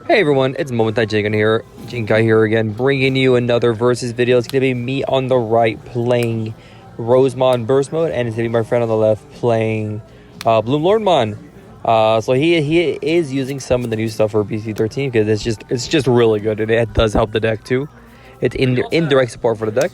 Hey everyone, it's momentaijankguy here again, bringing you another versus video. It's gonna be me on the right playing Rosemon burst mode, and it's gonna be my friend on the left playing Bloomlordmon. So he is using some of the new stuff for BC13 because it's just really good, and it does help the deck too. It's indirect support for the deck.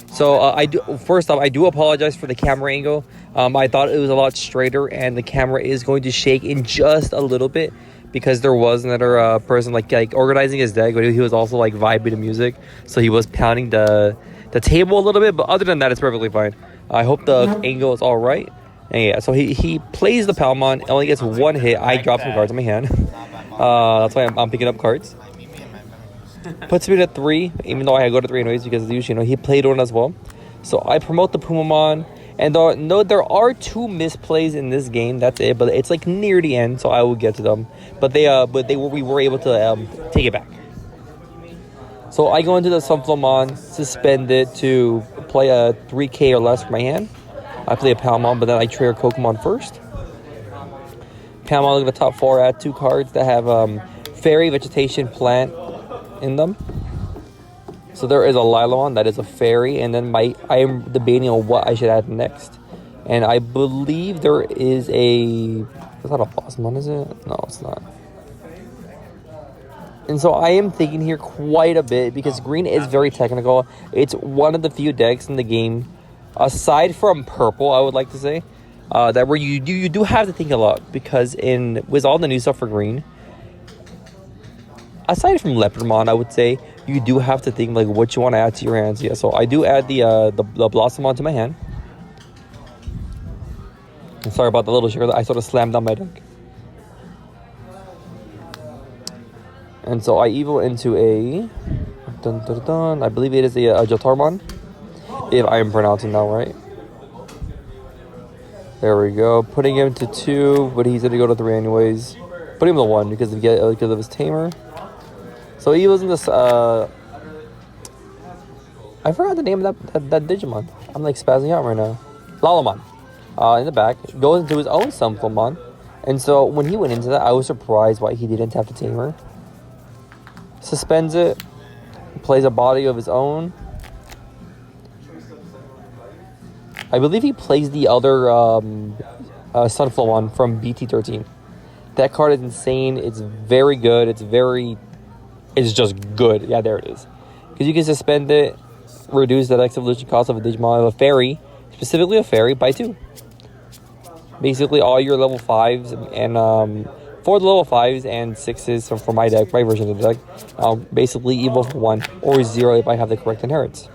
So I do apologize for the camera angle. I thought it was a lot straighter, and the camera is going to shake in just a little bit because there was another person like organizing his deck, but he was also like vibing to music, so he was pounding the table a little bit. But other than that, it's perfectly fine. I hope the angle is all right. And yeah, so he plays the Palmon, only gets one hit. I drop some cards in my hand. That's why I'm picking up cards. Puts me to 3, even though I go to 3 anyways because usually he played one as well. So I promote the Pumamon, and there are 2 misplays in this game. That's it, but it's like near the end, so I will get to them. But we were able to take it back. So I go into the Sunflowmon, suspend it to play a 3K or less for my hand. I play a Palmon, but then I trigger Kokomon first. Palmon, look at the top 4, add 2 cards that have Fairy, Vegetation, Plant in them. So there is a Lilon that is a fairy, and then I am debating on what I should add next. And I believe there is a... It's not a Bossmon, is it? No, it's not. And so I am thinking here quite a bit because green is very technical. It's one of the few decks in the game, aside from purple, I would like to say, that where you do have to think a lot, because with all the new stuff for green, aside from Leopardmon, I would say you do have to think like what you want to add to your hands. Yeah, so I do add the Blossomon to my hand. I'm sorry about the little sugar that I sort of slammed on my deck. And so I evil into a I believe it is a Jotarmon, if I am pronouncing that right. There we go. Putting him to 2, but he's gonna go to 3 anyways. Putting him to 1 because of his tamer. So he was in this, I forgot the name of that Digimon. I'm like spazzing out right now. Lalamon. In the back. Goes into his own Sunflowmon. And so when he went into that, I was surprised why he didn't have the tamer. Suspends it. Plays a body of his own. I believe he plays the other Sunflowmon from BT13. That card is insane. It's very good. It's just good. Yeah, there it is. Because you can suspend it, reduce the next evolution cost of a Digimon of a fairy, specifically a fairy, by 2. Basically, all your level 5s and for the level 5s and 6s for my deck, my version of the deck, basically evil for 1 or 0 if I have the correct inherits.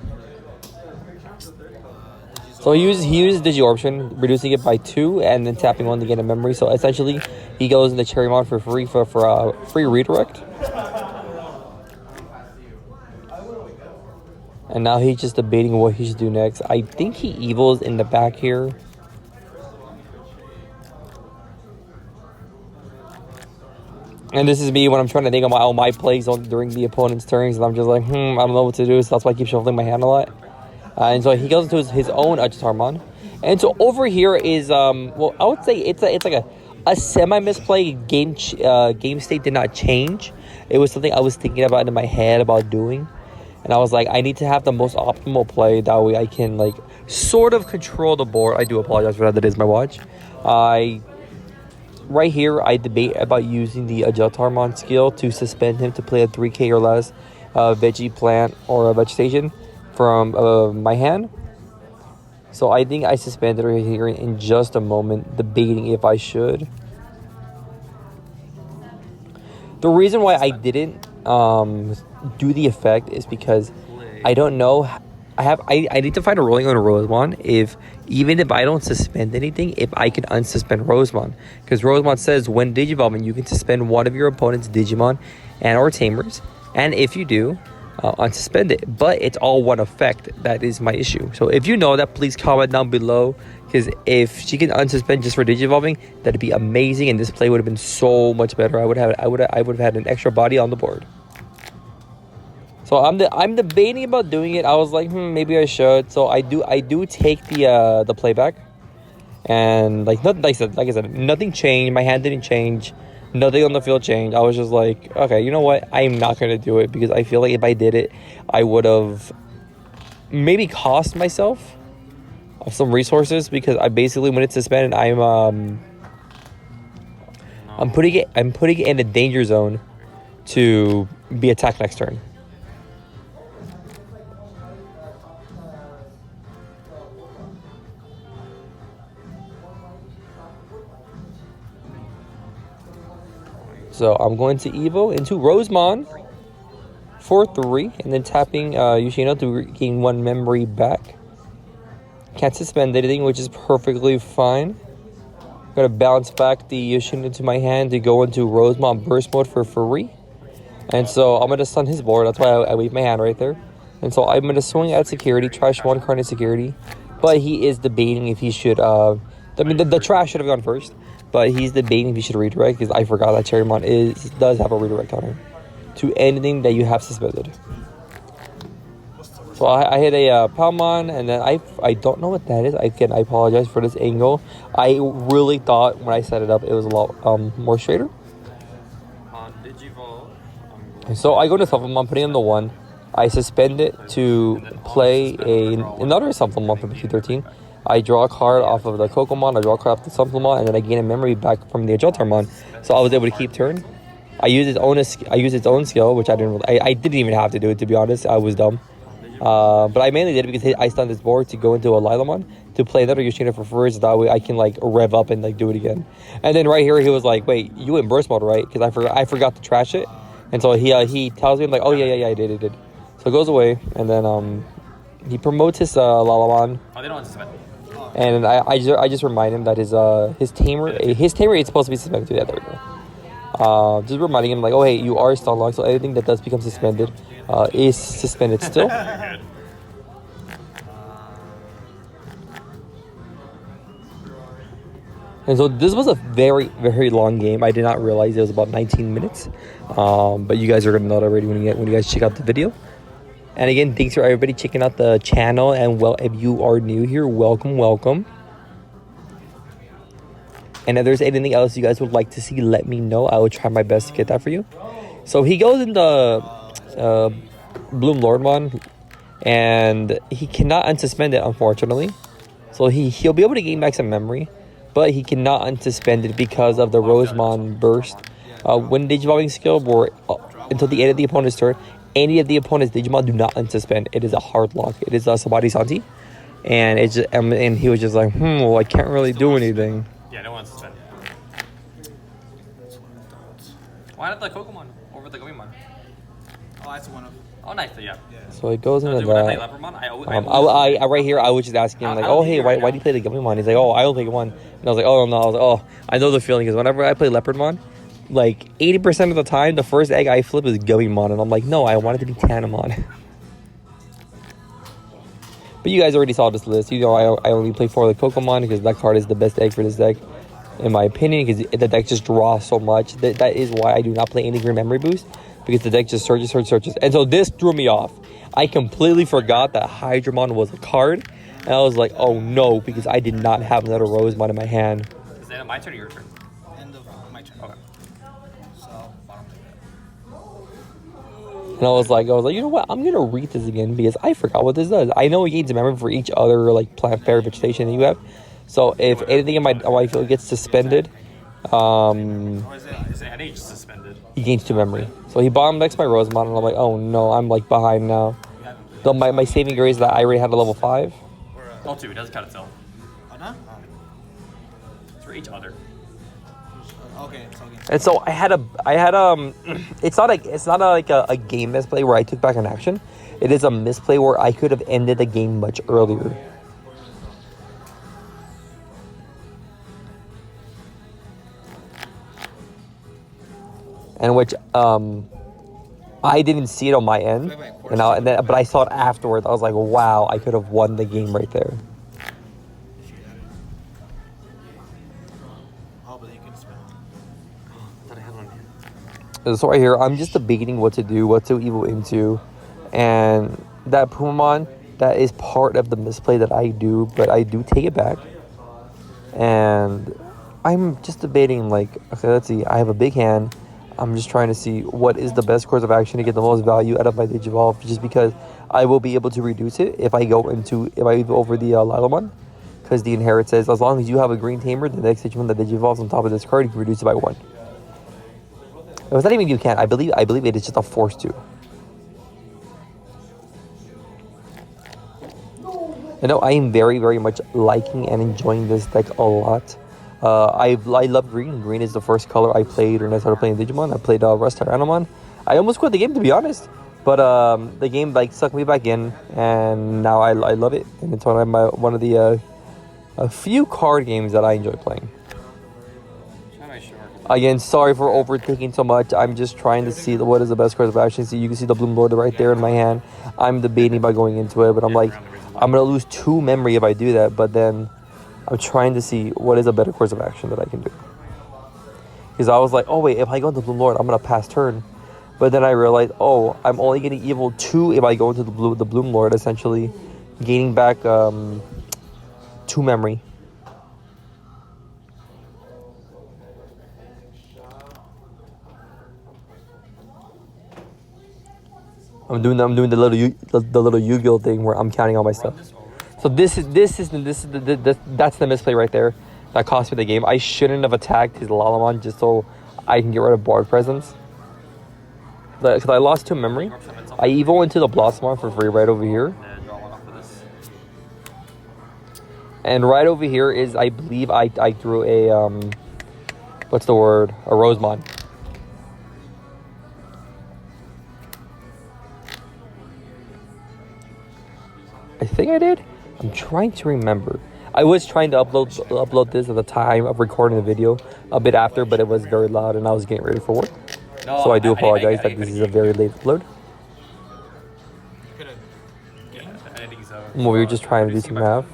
So he uses Digiorption, reducing it by 2, and then tapping 1 to get a memory. So essentially, he goes into Cherrymon for free for a free redirect. And now he's just debating what he should do next. I think he evils in the back here. And this is me when I'm trying to think of all my plays during the opponent's turns. And I'm just like, I don't know what to do. So that's why I keep shuffling my hand a lot. And so he goes into his own Achitarmon. And so over here is, well, I would say it's like a semi-misplay. Game state did not change. It was something I was thinking about in my head about doing. And I was like, I need to have the most optimal play. That way I can, like, sort of control the board. I do apologize for that. That is my watch. Right here, I debate about using the Ajotarmon skill to suspend him to play a 3K or less veggie, plant, or a vegetation from my hand. So I think I suspended right here in just a moment, debating if I should. The reason why I didn't do the effect is because I don't know. I need to find a ruling on a Rosemon even if I don't suspend anything, if I can unsuspend Rosemon, because Rosemon says when digivolving you can suspend one of your opponent's Digimon and or tamers, and if you do, unsuspend it. But it's all one effect. That is my issue. So if you know that, please comment down below, because if she can unsuspend just for digivolving, that'd be amazing, and this play would have been so much better. I would have had an extra body on the board. So I'm debating about doing it. I was like, maybe I should. So I do take the playback, and like I said, nothing changed. My hand didn't change. Nothing on the field changed. I was just like, okay, you know what? I'm not going to do it because I feel like if I did it, I would have maybe cost myself some resources because I basically, when it's suspended, I'm putting it in a danger zone to be attacked next turn. So I'm going to Evo into Rosemon for 3, and then tapping Yoshino to gain 1 memory back. Can't suspend anything, which is perfectly fine. I'm going to bounce back the Yoshino into my hand to go into Rosemon Burst Mode for free. And so I'm going to stun his board. That's why I wave my hand right there. And so I'm going to swing at security, trash 1 card in security. But he is debating if he should... I mean, the trash should have gone first. But he's debating if he should redirect because I forgot that Cherrymon does have a redirect counter to anything that you have suspended. So I hit a Palmon, and then I don't know what that is. I apologize for this angle. I really thought when I set it up it was a lot more straighter. So I go to Supplemon, putting in the 1. I suspend it to play another Supplemon for PC13. I draw a card off of the Kokomon, I draw a card off the Supplemon, and then I gain a memory back from the Agiltarmon. So I was able to keep turn. I used its own skill, which I didn't even have to do it, to be honest. I was dumb. But I mainly did it because I stunned this board to go into a Lilamon to play another Yoshino for free, so that way I can like rev up and like do it again. And then right here he was like, "Wait, you in burst mode, right?" Because I forgot to trash it, and so he tells me, I'm like, "Oh yeah, I did." So it goes away, and then he promotes his Lilamon. Oh, they don't want to suspend. And I just remind him that his tamer is supposed to be suspended too. Yeah, there we go. Just reminding him like, oh hey, you are stun locked, so anything that does become suspended is suspended still. And so this was a very, very long game. I did not realize it was about 19 minutes. But you guys are gonna know that already when you guys check out the video. And again, thanks for everybody checking out the channel. And well, if you are new here, welcome. And if there's anything else you guys would like to see, let me know. I will try my best to get that for you. So he goes into Bloomlordmon, and he cannot unsuspend it, unfortunately. So he'll be able to gain back some memory, but he cannot unsuspend it because of the Rosemon burst. When Digivolving skill, until the end of the opponent's turn, any of the opponent's Digimon do not unsuspend. It is a hard lock. It is a Sabari Santi. And it's just, and he was just like, well, I can't really do anything. Yeah, no one suspend. Why not the Kokomon over the Gumimon? Oh, that's one of. Oh, nice. Yeah. So it goes into that. I right here, I was just asking him, like, oh, hey, why do you play the Gumimon? He's like, oh, I only play one. And I was like, oh, no. I was like, oh, I know the feeling. Because whenever I play Leopardmon, like 80% of the time, the first egg I flip is Gumimon. And I'm like, no, I want it to be Tanamon. But you guys already saw this list. You know, I only play 4 of the Kokomon because that card is the best egg for this deck, in my opinion, because the deck just draws so much. That is why I do not play any Green Memory Boost, because the deck just searches. And so this threw me off. I completely forgot that Hydramon was a card, and I was like, oh no, because I did not have another Rosemon in my hand. Is that my turn or your turn? End of my turn. Okay. So, bottom And I was like, you know what? I'm gonna read this again because I forgot what this does. I know it gains a memory for each other like plant, fairy, vegetation that you have. So if anything in my field gets suspended, Or is it at age suspended? he gains 2 memory. So he bottom decks my Rosemon, and I'm like, oh no, I'm like behind now. Though my saving grace that I already had a level 5. Oh, 2. It doesn't count itself. Oh, no? It's for each other. Okay, it's okay. And so I had it's not like a game misplay where I took back an action. It is a misplay where I could have ended the game much earlier. And which I didn't see it on my end, but I saw it afterwards. I was like, wow, I could have won the game right there. So right here, I'm just debating what to do, what to evo into, and that Pumamon, that is part of the misplay that I do, but I do take it back. And I'm just debating, like, okay, let's see. I have a big hand. I'm just trying to see what is the best course of action to get the most value out of my Digivolve, just because I will be able to reduce it if I go over the Lilomon, because the inherit says as long as you have a green tamer, the next Digimon that Digivolves on top of this card, you can reduce it by 1. It was not even you can. I believe it is just a force to. I know I am very, very much liking and enjoying this deck a lot. I love green. Green is the first color I played when I started playing Digimon. I played Rust Tyrannomon. I almost quit the game, to be honest, but the game like sucked me back in, and now I love it. And it's one of the a few card games that I enjoy playing. Again, sorry for overthinking so much. I'm just trying to see what is the best course of action. So you can see the Bloomlord right there in my hand. I'm debating about going into it, but I'm like, I'm gonna lose 2 memory if I do that. But then I'm trying to see what is a better course of action that I can do. Because I was like, oh wait, if I go into Bloomlord, I'm gonna pass turn. But then I realized, oh, I'm only getting evil 2 if I go into the Bloomlord, essentially gaining back 2 memory. I'm doing the little Yu-Gi-Oh thing where I'm counting all my stuff. So that's the misplay right there that cost me the game. I shouldn't have attacked his Lilomon just so I can get rid of board presence. Because I lost 2 memory. I evo into the Blossomon for free right over here. And right over here is, I believe I drew a what's the word? A Rosemon. I think I did. I'm trying to remember. I was trying to upload this at the time of recording the video a bit after, but it was very loud and I was getting ready for work. No, so I do apologize that this is a very late upload. Well, we were just trying to do some math.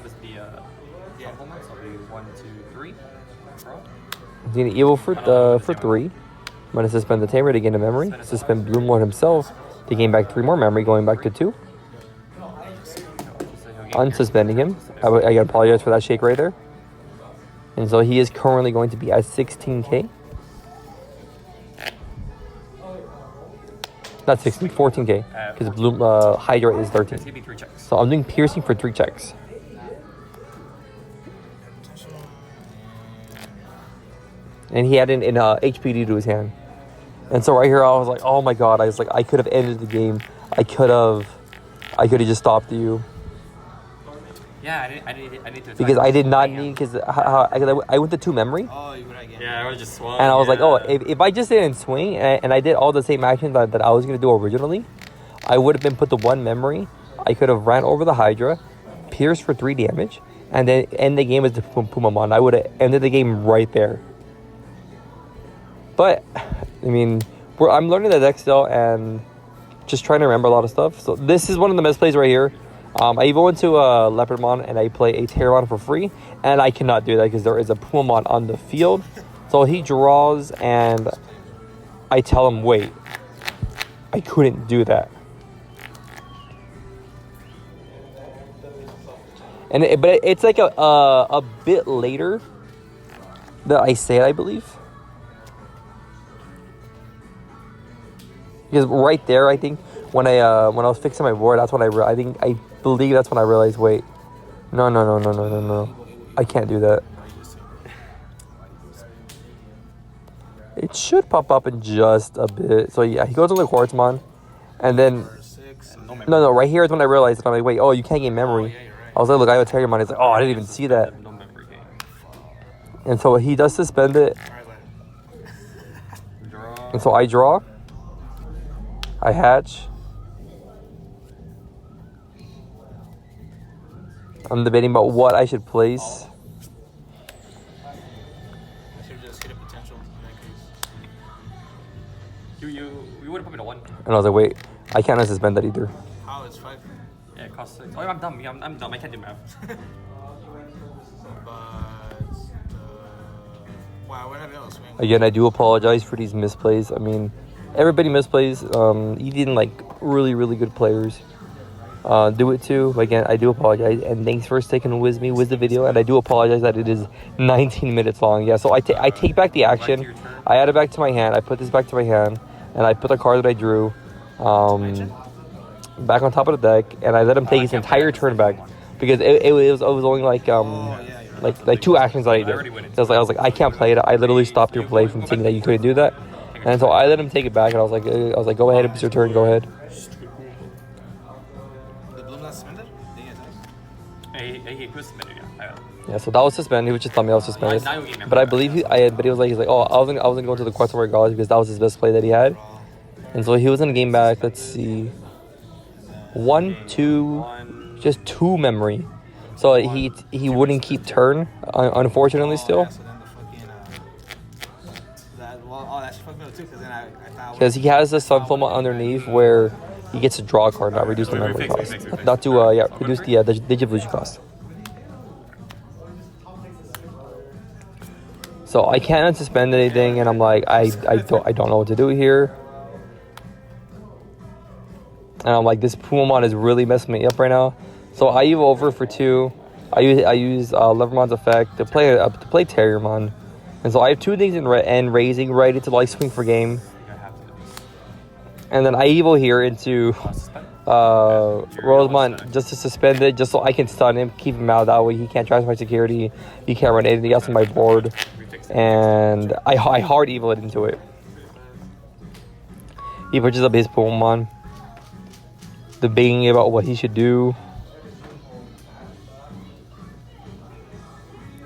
I'm going to evil for 3. I'm going to suspend the tamer to gain a memory. Suspend Bloomlord himself to gain back 3 more memory, going back to 2. Unsuspending him. I gotta apologize for that shake right there. And so he is currently going to be at 16k. Not 16, 14k. Because Hydra is 13. So I'm doing piercing for 3 checks. And he had an HPD to his hand. And so right here I was like, oh my god. I was like, I could have ended the game. I could have just stopped you. Yeah, I need to. Because I did not need, because I went to 2 memory. Oh, you would again. Yeah, I would just swung. And I was like, oh, if I just didn't swing and I did all the same actions that I was going to do originally, I would have been put to 1 memory. I could have ran over the Hydra, pierced for 3 damage, and then end the game with the Pumamon. I would have ended the game right there. But, I mean, I'm learning the deck still and just trying to remember a lot of stuff. So this is one of the misplays right here. I evo into a Leopardmon and I play a Terramon for free, and I cannot do that because there is a Pumamon on the field. So he draws and I tell him, wait, I couldn't do that. But it's like a bit later that I say it, I believe. Because right there, I think when I was fixing my board, that's when I believe that's when I realized, wait, no, I can't do that. It should pop up in just a bit. So yeah, he goes on the Quartzmon, and then no, right here is when I realized that I'm like, wait, oh, you can't gain memory. I was like, look, I have a Terramon. He's like, oh, I didn't even see that. And so he does suspend it, and so I draw. I hatch. I'm debating about what I should place. I should just hit a potential in that case. You would have put me to 1. And I was like, wait, I can't suspend that either. How? It's 5. Yeah, it costs 6. Oh, I'm dumb. Yeah, I'm dumb. I can't do math. But wow, we're not able to swing. Again, I do apologize for these misplays. I mean, everybody misplays. Even like really, really good players. do it too. Again, I do apologize, and thanks for sticking with me with the video. And I do apologize that it is 19 minutes long. Yeah, so I take back the action. I add it back to my hand. I put this back to my hand, and I put the card that I drew back on top of the deck, and I let him take his entire turn back because it was only like 2 actions that I did. So I was like, I can't play it. I literally stopped your play from thinking that you couldn't do that, and so I let him take it back, and I was like, go ahead, it's your turn, go ahead. The Bloom not suspended? He was submitted, yeah. Yeah, so that was suspended. He was just telling me I was suspended. But I believe he was like, oh, I was gonna go to the question regardless because that was his best play that he had. And so he was in the game back. Let's see, 1, 2, just 2 memory. So he wouldn't keep turn, unfortunately, still. So then the fucking, that fucked me up too, because then I thought... Because he has the Sunflama underneath where he gets to draw a card, not reduce the memory cost. Not to, reduce the Digivolution cost. So I can't unsuspend anything, and I'm like, I don't know what to do here. And I'm like, this Pumamon is really messing me up right now. So I Evo over for 2. I use Levermon's effect to play Terriermon. And so I have 2 things in and raising ready to like swing for game. And then I Evo here into Rosemon just to suspend it, just so I can stun him, keep him out. That way he can't transfer my security. He can't run anything else on my board. And I hard Evo it into it. He pushes up his Pokemon, debating about what he should do.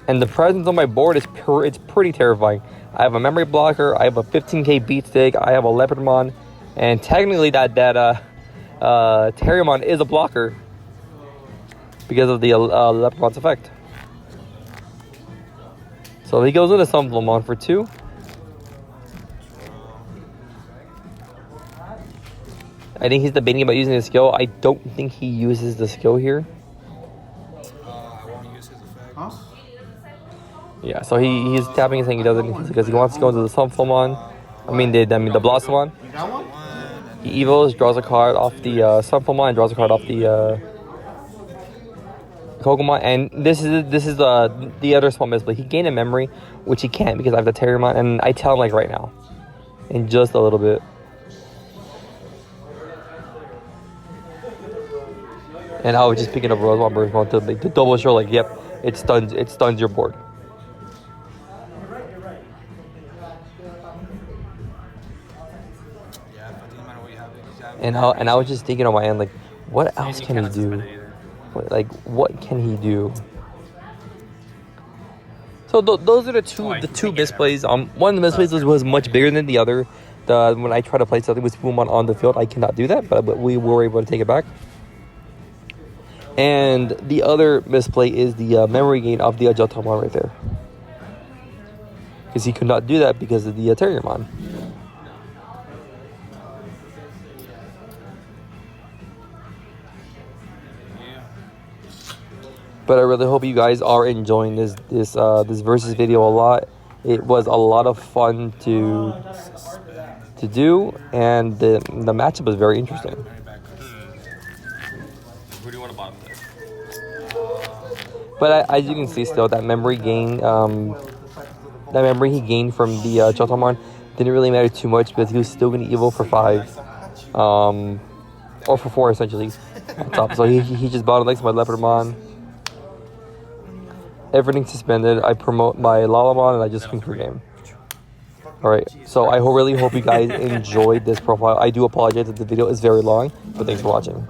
And the presence on my board is it's pretty terrifying. I have a memory blocker, I have a 15k beat stick, I have a Leopardmon, and technically that Terriermon is a blocker because of the Leopardmon's effect. So he goes into Sunflama for 2. I think he's debating about using his skill. I don't think he uses the skill here. I won't use his effect. Yeah, so he's tapping and saying he doesn't because he wants to go into the Sunflama. The Blossomon. You got one? He evos, draws a card off the Sunflama, and draws a card off the Pokemon. And this is the other small misplay. He gained a memory, which he can't because I have the Terriermon, and I tell him like right now, in just a little bit. And I was just picking up Rosemon to double show, like, yep, it stuns your board. And I was just thinking on my end, like, what else can he do? What can he do? So those are the two misplays. One of the misplays was much bigger than the other. When I try to play something with Pumamon on the field, I cannot do that, but we were able to take it back. And the other misplay is the memory gain of the Jotamon right there. Because he could not do that because of the Terriermon. But I really hope you guys are enjoying this versus video a lot. It was a lot of fun to do, and the matchup was very interesting. Who do you want to bottom this? But as you can see, still that memory gain, that memory he gained from the Jotamon didn't really matter too much because he was still going to Evo for 5, or for 4 essentially. On top. So he just bottom legs my Leopardmon. Everything suspended. I promote my Lalamon and I just swing for game. Alright, so I really hope you guys enjoyed this profile. I do apologize that the video is very long, but thanks for watching.